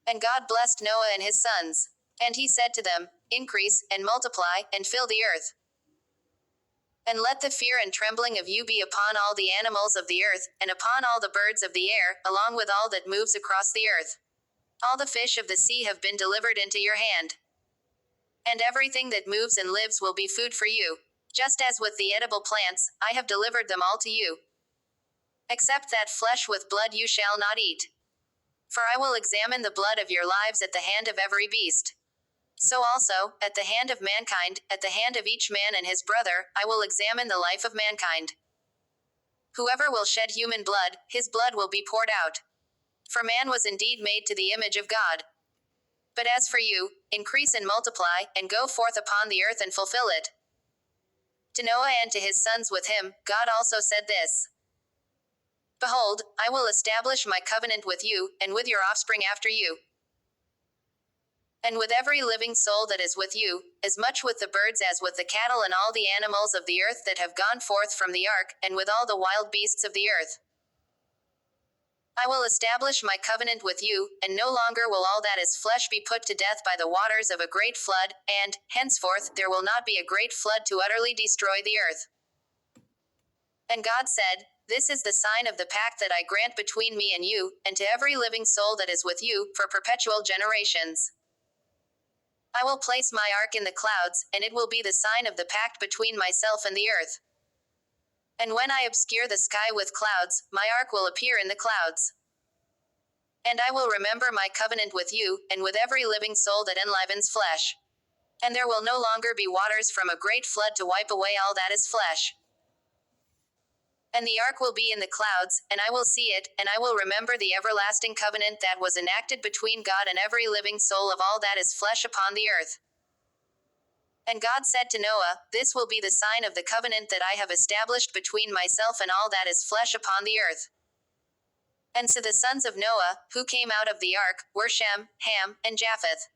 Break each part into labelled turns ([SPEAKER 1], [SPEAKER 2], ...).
[SPEAKER 1] And God blessed Noah and his sons. And he said to them, Increase, and multiply, and fill the earth. And let the fear and trembling of you be upon all the animals of the earth, and upon all the birds of the air, along with all that moves across the earth. All the fish of the sea have been delivered into your hand. And everything that moves and lives will be food for you. Just as with the edible plants, I have delivered them all to you. Except that flesh with blood you shall not eat. For I will examine the blood of your lives at the hand of every beast. So also, at the hand of mankind, at the hand of each man and his brother, I will examine the life of mankind. Whoever will shed human blood, his blood will be poured out. For man was indeed made to the image of God. But as for you, increase and multiply, and go forth upon the earth and fulfill it. To Noah and to his sons with him, God also said this: Behold, I will establish my covenant with you, and with your offspring after you, and with every living soul that is with you, as much with the birds as with the cattle and all the animals of the earth that have gone forth from the ark, and with all the wild beasts of the earth. I will establish my covenant with you, and no longer will all that is flesh be put to death by the waters of a great flood, and, henceforth, there will not be a great flood to utterly destroy the earth. And God said, This is the sign of the pact that I grant between me and you, and to every living soul that is with you, for perpetual generations. I will place my ark in the clouds, and it will be the sign of the pact between myself and the earth. And when I obscure the sky with clouds, my ark will appear in the clouds. And I will remember my covenant with you, and with every living soul that enlivens flesh. And there will no longer be waters from a great flood to wipe away all that is flesh. And the ark will be in the clouds, and I will see it, and I will remember the everlasting covenant that was enacted between God and every living soul of all that is flesh upon the earth. And God said to Noah, This will be the sign of the covenant that I have established between myself and all that is flesh upon the earth. And so the sons of Noah, who came out of the ark, were Shem, Ham, and Japheth.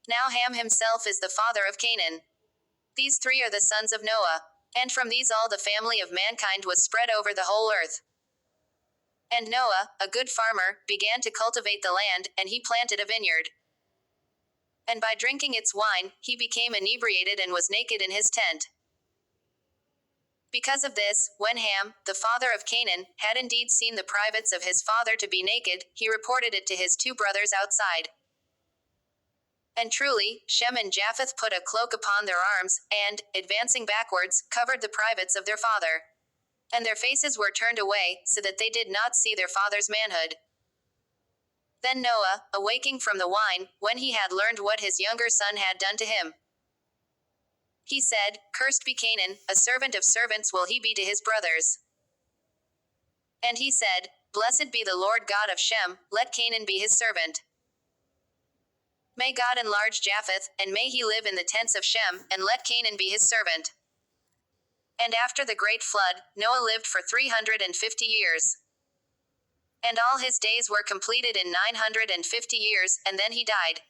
[SPEAKER 1] Now Ham himself is the father of Canaan. These three are the sons of Noah. And from these all the family of mankind was spread over the whole earth. And Noah, a good farmer, began to cultivate the land, and he planted a vineyard. And by drinking its wine, he became inebriated and was naked in his tent. Because of this, when Ham, the father of Canaan, had indeed seen the privates of his father to be naked, he reported it to his two brothers outside. And truly, Shem and Japheth put a cloak upon their arms, and, advancing backwards, covered the privates of their father. And their faces were turned away, so that they did not see their father's manhood. Then Noah, awaking from the wine, when he had learned what his younger son had done to him, he said, Cursed be Canaan, a servant of servants will he be to his brothers. And he said, Blessed be the Lord God of Shem, let Canaan be his servant. May God enlarge Japheth, and may he live in the tents of Shem, and let Canaan be his servant. And after the great flood, Noah lived for 350 years. And all his days were completed in 950 years, and then he died.